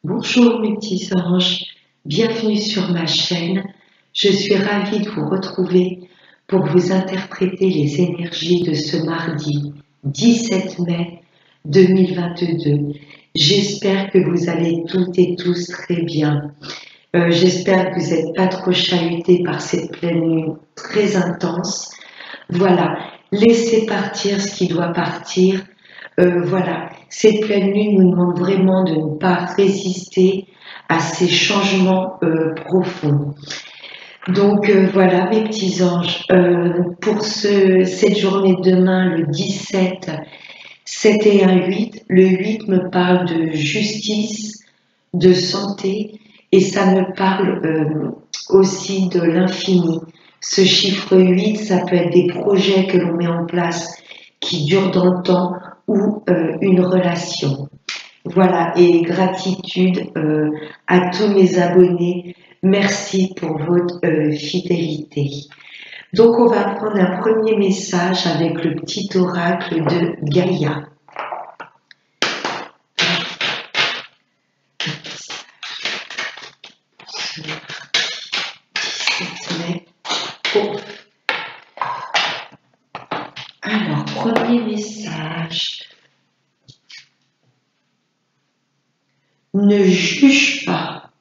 Bonjour mes petits anges, bienvenue sur ma chaîne. Je suis ravie de vous retrouver pour vous interpréter les énergies de ce mardi 17 mai 2022. J'espère que vous allez toutes et tous très bien. J'espère que vous n'êtes pas trop chahutés par cette pleine lune très intense. Voilà, laissez partir ce qui doit partir. Voilà, cette pleine lune nous demande vraiment de ne pas résister à ces changements profonds. Donc voilà mes petits anges, pour cette journée de demain, le 17, 7 et 1, 8, le 8 me parle de justice, de santé et ça me parle aussi de l'infini. Ce chiffre 8, ça peut être des projets que l'on met en place qui durent dans le temps ou une relation. Voilà, et gratitude à tous mes abonnés. Merci pour votre fidélité. Donc, on va prendre un premier message avec le petit oracle de Gaïa. Alors, premier message. Ne juge pas.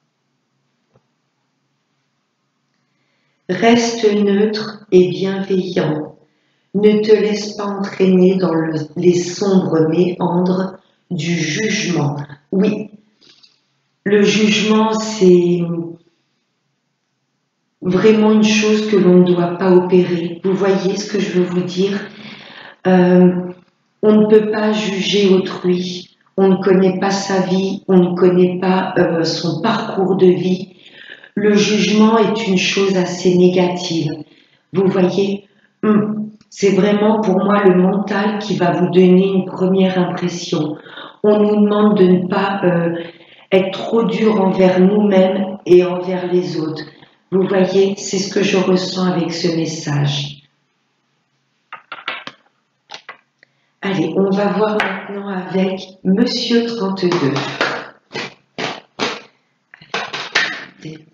Reste neutre et bienveillant. Ne te laisse pas entraîner dans les sombres méandres du jugement. Oui, le jugement, c'est vraiment une chose que l'on ne doit pas opérer. Vous voyez ce que je veux vous dire? On ne peut pas juger autrui. On ne connaît pas sa vie, on ne connaît pas son parcours de vie. Le jugement est une chose assez négative. Vous voyez, c'est vraiment pour moi le mental qui va vous donner une première impression. On nous demande de ne pas être trop dur envers nous-mêmes et envers les autres. Vous voyez, c'est ce que je ressens avec ce message. Allez, on va voir maintenant avec Monsieur 32. Des messages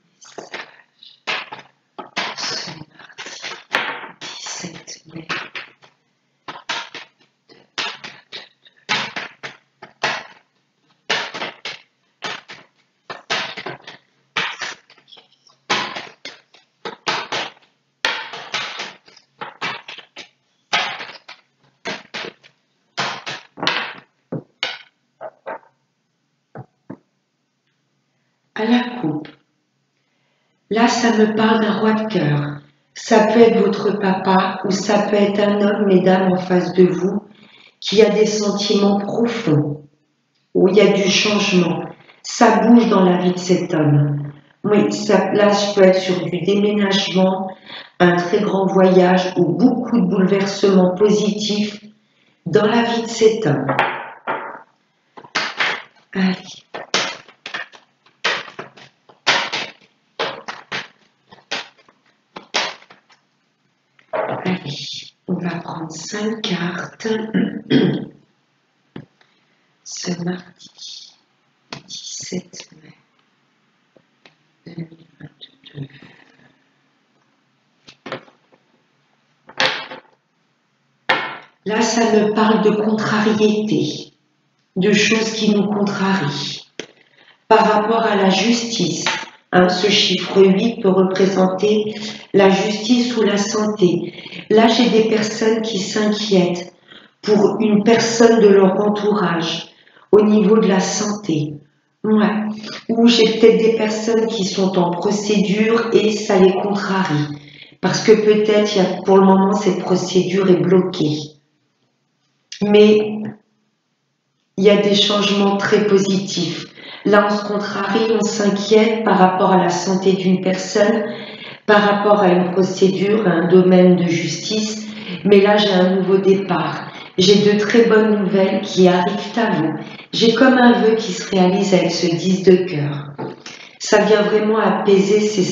ce mardi 17 mai. À la coupe. Là, ça me parle d'un roi de cœur. Ça peut être votre papa ou ça peut être un homme, mesdames, en face de vous qui a des sentiments profonds, où il y a du changement. Ça bouge dans la vie de cet homme. Oui, là, je peux être sur du déménagement, un très grand voyage ou beaucoup de bouleversements positifs dans la vie de cet homme. Allez. Allez, on va prendre 5 cartes ce mardi 17 mai 2022. Là, ça me parle de contrariété, de choses qui nous contrarient. Par rapport à la justice, ce chiffre 8 peut représenter la justice ou la santé. Là, j'ai des personnes qui s'inquiètent pour une personne de leur entourage au niveau de la santé. Ouais. Ou j'ai peut-être des personnes qui sont en procédure et ça les contrarie. Parce que peut-être, pour le moment, cette procédure est bloquée. Mais il y a des changements très positifs. Là, on se contrarie, on s'inquiète par rapport à la santé d'une personne, par rapport à une procédure, à un domaine de justice. Mais là, j'ai un nouveau départ. J'ai de très bonnes nouvelles qui arrivent à vous. J'ai comme un vœu qui se réalise avec ce 10 de cœur. Ça vient vraiment apaiser ce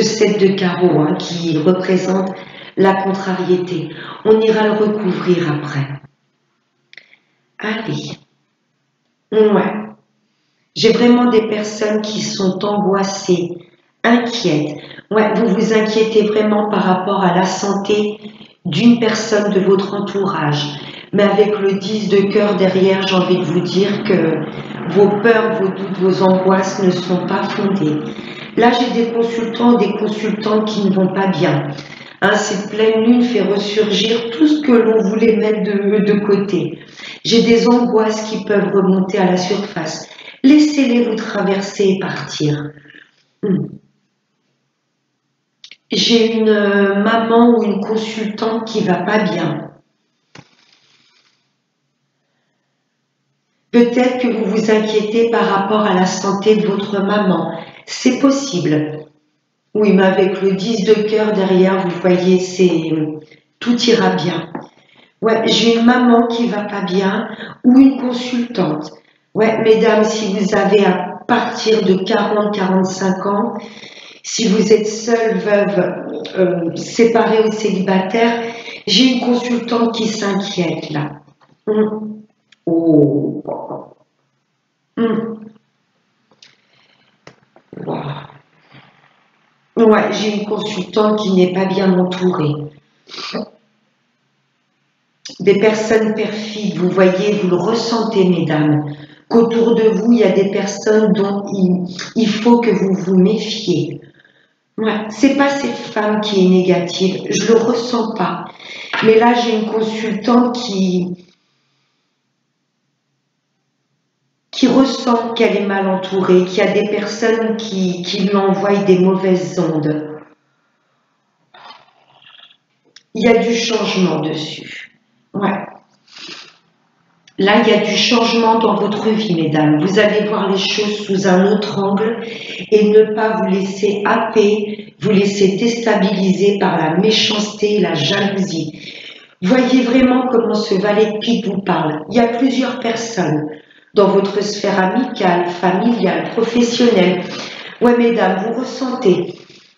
7 de carreau qui représente la contrariété. On ira le recouvrir après. Allez. Ouais. J'ai vraiment des personnes qui sont angoissées, inquiètes. Ouais, vous vous inquiétez vraiment par rapport à la santé d'une personne de votre entourage. Mais avec le 10 de cœur derrière, j'ai envie de vous dire que vos peurs, vos doutes, vos angoisses ne sont pas fondées. Là, j'ai des consultants, des consultantes qui ne vont pas bien. Hein, cette pleine lune fait ressurgir tout ce que l'on voulait mettre de côté. J'ai des angoisses qui peuvent remonter à la surface. Laissez-les vous traverser et partir. J'ai une maman ou une consultante qui va pas bien. Peut-être que vous vous inquiétez par rapport à la santé de votre maman. C'est possible. Oui, mais avec le 10 de cœur derrière, vous voyez, tout ira bien. Ouais, j'ai une maman qui va pas bien ou une consultante. Ouais, mesdames, si vous avez à partir de 40-45 ans, si vous êtes seule, veuve, séparée ou célibataire, j'ai une consultante qui s'inquiète là. Oh. Wow. Ouais, j'ai une consultante qui n'est pas bien entourée. Des personnes perfides, vous voyez, vous le ressentez, mesdames, qu'autour de vous, il y a des personnes dont il faut que vous vous méfiez. Ouais, c'est pas cette femme qui est négative, je le ressens pas. Mais là, j'ai une consultante qui ressent qu'elle est mal entourée, qu'il y a des personnes qui lui envoient des mauvaises ondes. Il y a du changement dessus. Ouais. Là, il y a du changement dans votre vie, mesdames. Vous allez voir les choses sous un autre angle et ne pas vous laisser happer, vous laisser déstabiliser par la méchanceté et la jalousie. Voyez vraiment comment ce valet de pique vous parle. Il y a plusieurs personnes dans votre sphère amicale, familiale, professionnelle. Ouais, mesdames, vous ressentez.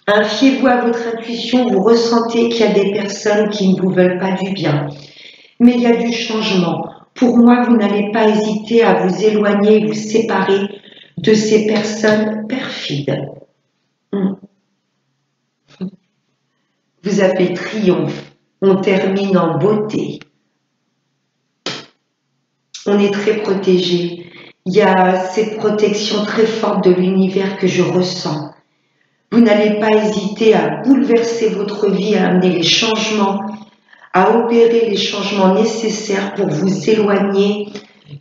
Hein, fiez-vous à votre intuition, vous ressentez qu'il y a des personnes qui ne vous veulent pas du bien. Mais il y a du changement. Pour moi, vous n'allez pas hésiter à vous éloigner, vous séparer de ces personnes perfides. Vous avez triomphe. On termine en beauté. On est très protégé. Il y a cette protection très forte de l'univers que je ressens. Vous n'allez pas hésiter à bouleverser votre vie, à amener les changements, à opérer les changements nécessaires pour vous éloigner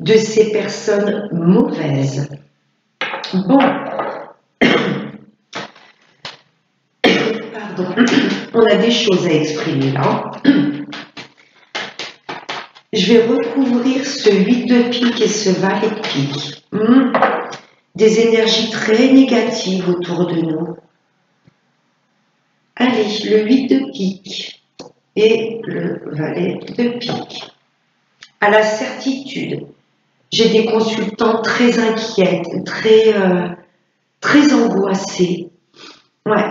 de ces personnes mauvaises. Bon. Pardon. On a des choses à exprimer là. Je vais recouvrir ce 8 de pique et ce valet de pique. Des énergies très négatives autour de nous. Allez, le 8 de pique et le valet de pique. À la certitude, j'ai des consultants très inquiètes, très angoissées. Ouais,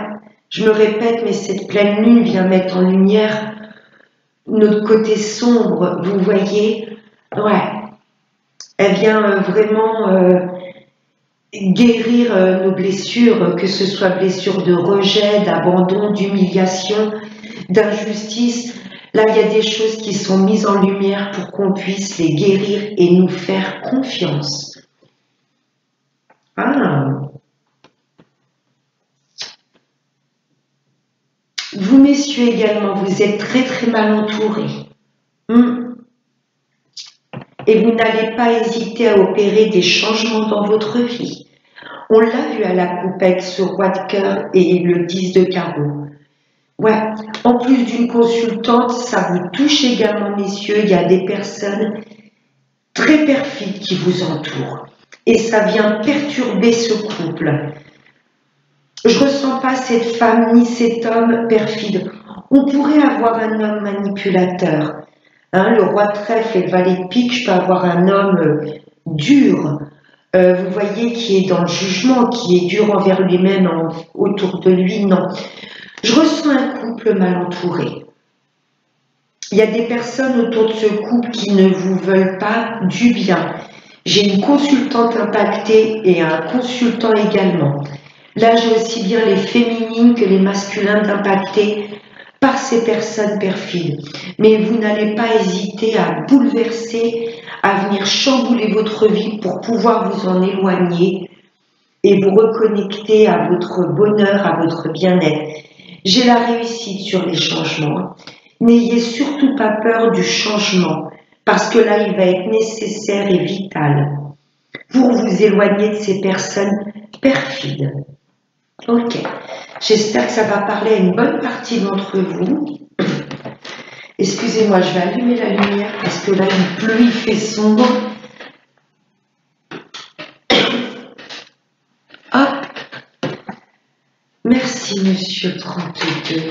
je me répète, mais cette pleine lune vient mettre en lumière notre côté sombre, vous voyez. Ouais, elle vient vraiment guérir nos blessures, que ce soit blessures de rejet, d'abandon, d'humiliation, d'injustice. Là, il y a des choses qui sont mises en lumière pour qu'on puisse les guérir et nous faire confiance. Vous, messieurs, également, vous êtes très mal entourés. Et vous n'allez pas hésiter à opérer des changements dans votre vie. On l'a vu à la coupe avec ce roi de cœur et le 10 de carreau. Ouais, en plus d'une consultante, ça vous touche également, messieurs. Il y a des personnes très perfides qui vous entourent. Et ça vient perturber ce couple. Je ne ressens pas cette femme ni cet homme perfide. On pourrait avoir un homme manipulateur. Hein, le roi de trèfle et le valet de pique, je peux avoir un homme dur. Vous voyez, qui est dans le jugement, qui est dur envers lui-même, autour de lui. Non. Je ressens un couple mal entouré. Il y a des personnes autour de ce couple qui ne vous veulent pas du bien. J'ai une consultante impactée et un consultant également. Là, j'ai aussi bien les féminines que les masculins impactés par ces personnes perfides. Mais vous n'allez pas hésiter à bouleverser, à venir chambouler votre vie pour pouvoir vous en éloigner et vous reconnecter à votre bonheur, à votre bien-être. J'ai la réussite sur les changements. N'ayez surtout pas peur du changement, parce que là, il va être nécessaire et vital pour vous éloigner de ces personnes perfides. Ok, j'espère que ça va parler à une bonne partie d'entre vous. Excusez-moi, je vais allumer la lumière parce que là, il pleut, il fait sombre. Hop. Merci, monsieur 32.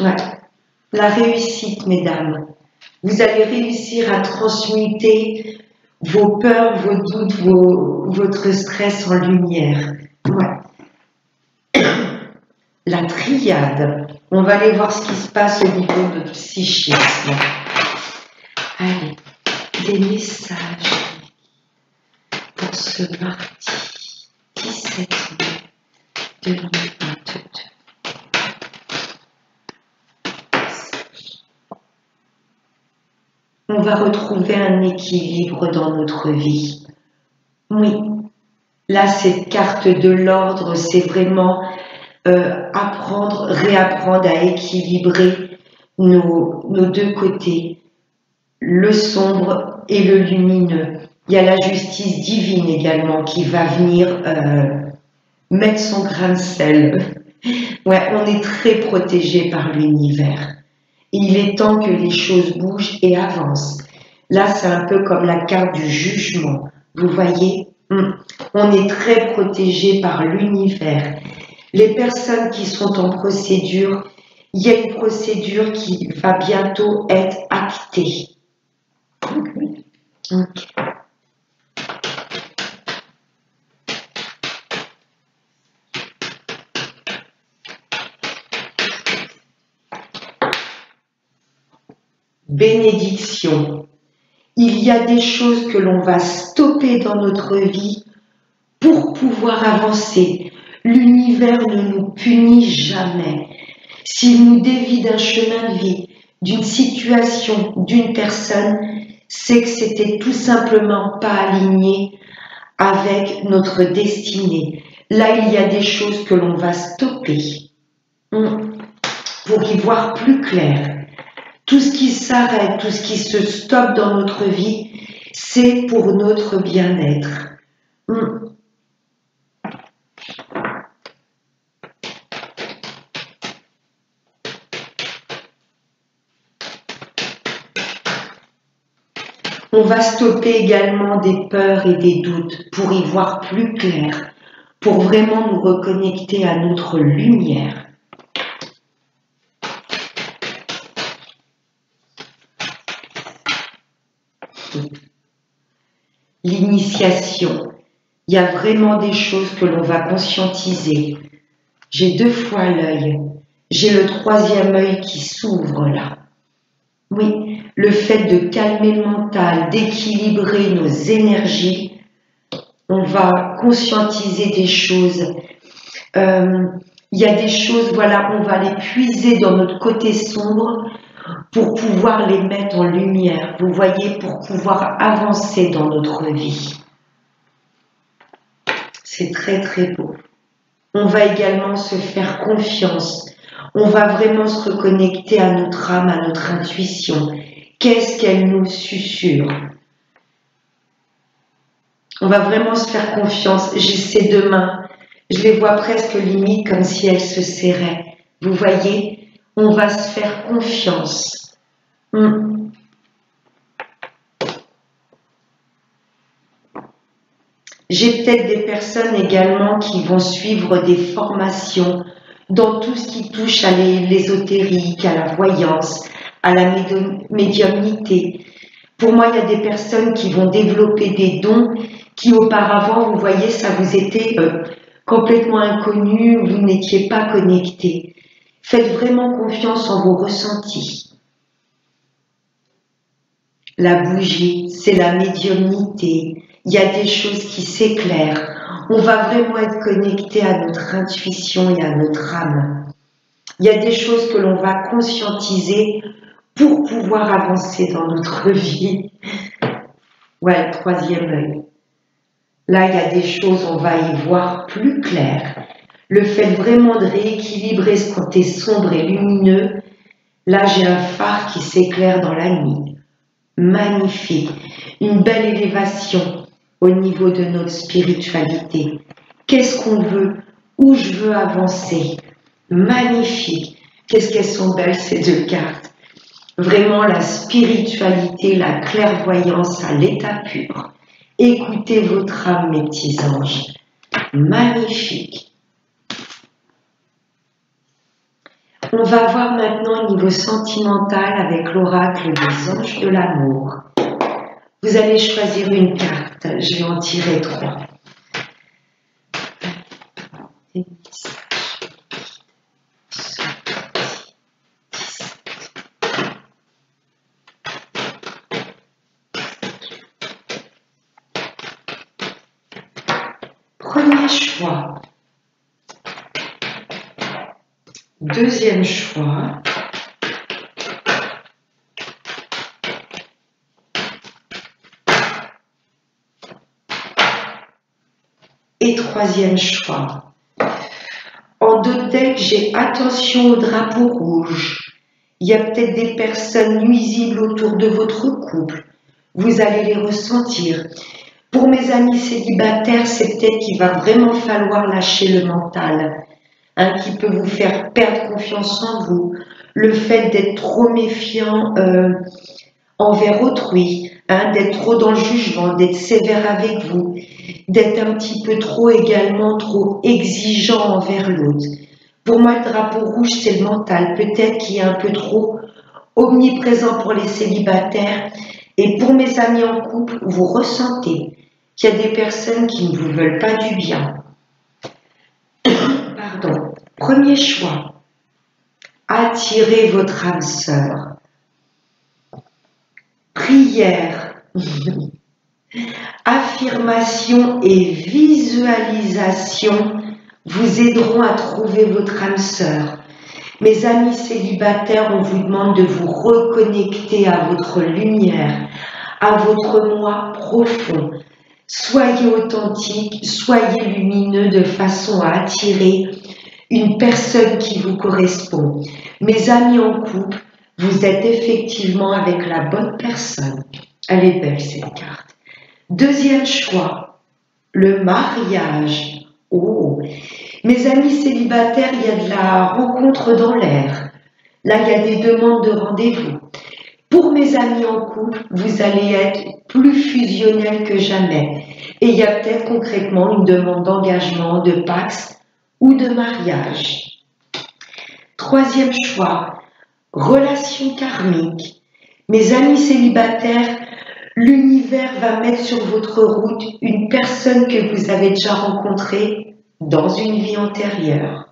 Ouais. La réussite, mesdames. Vous allez réussir à transmuter vos peurs, vos doutes, votre stress en lumière. Ouais. La triade. On va aller voir ce qui se passe au niveau de notre psychisme. Allez, des messages pour ce mardi 17 mai 2022. On va retrouver un équilibre dans notre vie. Oui, là, cette carte de l'ordre, c'est vraiment apprendre, réapprendre à équilibrer nos deux côtés, le sombre et le lumineux. Il y a la justice divine également qui va venir mettre son grain de sel. Ouais, on est très protégé par l'univers. Il est temps que les choses bougent et avancent. Là, c'est un peu comme la carte du jugement. Vous voyez, on est très protégé par l'univers. Les personnes qui sont en procédure, il y a une procédure qui va bientôt être actée. Okay. Bénédiction. Il y a des choses que l'on va stopper dans notre vie pour pouvoir avancer. L'univers ne nous punit jamais. S'il nous dévie d'un chemin de vie, d'une situation, d'une personne, c'est que c'était tout simplement pas aligné avec notre destinée. Là, il y a des choses que l'on va stopper pour y voir plus clair. Tout ce qui s'arrête, tout ce qui se stoppe dans notre vie, c'est pour notre bien-être. On va stopper également des peurs et des doutes pour y voir plus clair, pour vraiment nous reconnecter à notre lumière. L'initiation. Il y a vraiment des choses que l'on va conscientiser. J'ai 2 fois l'œil. J'ai le 3e œil qui s'ouvre là. Oui, le fait de calmer le mental, d'équilibrer nos énergies, on va conscientiser des choses. Il y a des choses, voilà, on va les puiser dans notre côté sombre pour pouvoir les mettre en lumière, vous voyez, pour pouvoir avancer dans notre vie. C'est très très beau. On va également se faire confiance. On va vraiment se reconnecter à notre âme, à notre intuition. Qu'est-ce qu'elle nous susurre? On va vraiment se faire confiance. J'ai ces 2 mains. Je les vois presque limite comme si elles se serraient. Vous voyez? On va se faire confiance. J'ai peut-être des personnes également qui vont suivre des formations dans tout ce qui touche à l'ésotérique, à la voyance, à la médiumnité. Pour moi, il y a des personnes qui vont développer des dons qui auparavant, vous voyez, ça vous était complètement inconnu, où vous n'étiez pas connecté. Faites vraiment confiance en vos ressentis. La bougie, c'est la médiumnité. Il y a des choses qui s'éclairent. On va vraiment être connecté à notre intuition et à notre âme. Il y a des choses que l'on va conscientiser pour pouvoir avancer dans notre vie. Ouais, le troisième œil. Là, il y a des choses, on va y voir plus clair. Le fait vraiment de rééquilibrer ce côté sombre et lumineux, là, j'ai un phare qui s'éclaire dans la nuit. Magnifique. Une belle élévation au niveau de notre spiritualité. Qu'est-ce qu'on veut? Où je veux avancer? Magnifique. Qu'est-ce qu'elles sont belles ces deux cartes. Vraiment la spiritualité, la clairvoyance à l'état pur. Écoutez votre âme, mes petits anges. Magnifique. On va voir maintenant au niveau sentimental avec l'oracle des anges de l'amour. Vous allez choisir une carte. Je vais en tirer 3. Premier choix. Deuxième choix. Et troisième choix. En deux decks, j'ai attention au drapeau rouge. Il y a peut-être des personnes nuisibles autour de votre couple. Vous allez les ressentir. Pour mes amis célibataires, c'est peut-être qu'il va vraiment falloir lâcher le mental, qui peut vous faire perdre confiance en vous. Le fait d'être trop méfiant envers autrui, d'être trop dans le jugement, d'être sévère avec vous, d'être un petit peu trop également trop exigeant envers l'autre. Pour moi, le drapeau rouge, c'est le mental. Peut-être qu'il est un peu trop omniprésent pour les célibataires. Et pour mes amis en couple, vous ressentez qu'il y a des personnes qui ne vous veulent pas du bien. Pardon. Premier choix. Attirez votre âme sœur. Prière, affirmation et visualisation vous aideront à trouver votre âme sœur. Mes amis célibataires, on vous demande de vous reconnecter à votre lumière, à votre moi profond. Soyez authentique, soyez lumineux de façon à attirer une personne qui vous correspond. Mes amis en couple, vous êtes effectivement avec la bonne personne. Elle est belle cette carte. Deuxième choix, le mariage. Oh, mes amis célibataires, il y a de la rencontre dans l'air. Là, il y a des demandes de rendez-vous. Pour mes amis en couple, vous allez être plus fusionnels que jamais. Et il y a peut-être concrètement une demande d'engagement, de pax ou de mariage. Troisième choix, relation karmique. Mes amis célibataires, l'univers va mettre sur votre route une personne que vous avez déjà rencontrée dans une vie antérieure.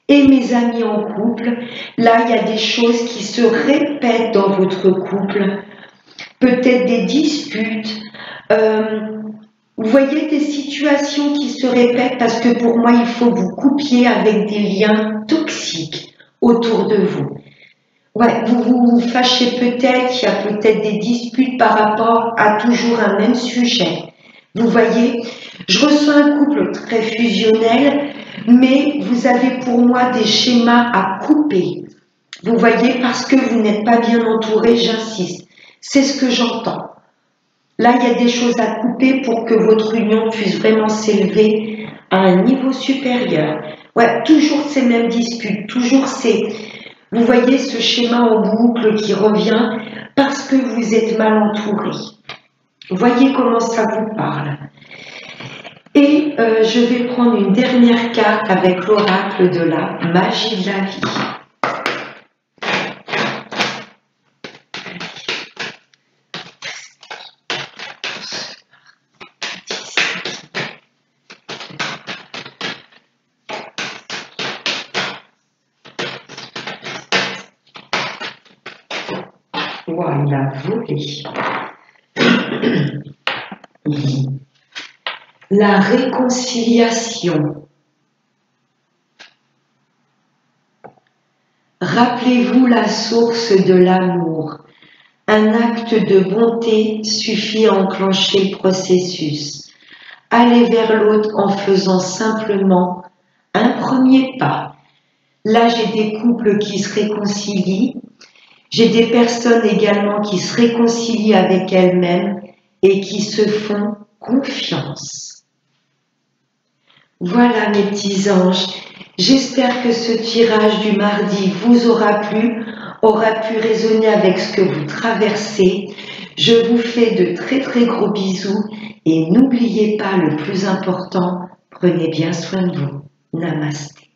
Et mes amis en couple, là, il y a des choses qui se répètent dans votre couple. Peut-être des disputes. Vous voyez des situations qui se répètent parce que pour moi, il faut que vous coupiez avec des liens toxiques autour de vous. Ouais, vous vous fâchez peut-être, il y a peut-être des disputes par rapport à toujours un même sujet. Vous voyez, je reçois un couple très fusionnel, mais vous avez pour moi des schémas à couper. Vous voyez, parce que vous n'êtes pas bien entouré, j'insiste. C'est ce que j'entends. Là, il y a des choses à couper pour que votre union puisse vraiment s'élever à un niveau supérieur. Ouais, toujours ces mêmes disputes, toujours ces... Vous voyez ce schéma en boucle qui revient parce que vous êtes mal entouré. Voyez comment ça vous parle. Et je vais prendre une dernière carte avec l'oracle de la magie de la vie. fois il a volé. La réconciliation. Rappelez-vous la source de l'amour. Un acte de bonté suffit à enclencher le processus. Allez vers l'autre en faisant simplement un premier pas. Là, j'ai des couples qui se réconcilient. J'ai des personnes également qui se réconcilient avec elles-mêmes et qui se font confiance. Voilà mes petits anges, j'espère que ce tirage du mardi vous aura plu, aura pu résonner avec ce que vous traversez. Je vous fais de très très gros bisous et n'oubliez pas le plus important, prenez bien soin de vous. Namasté.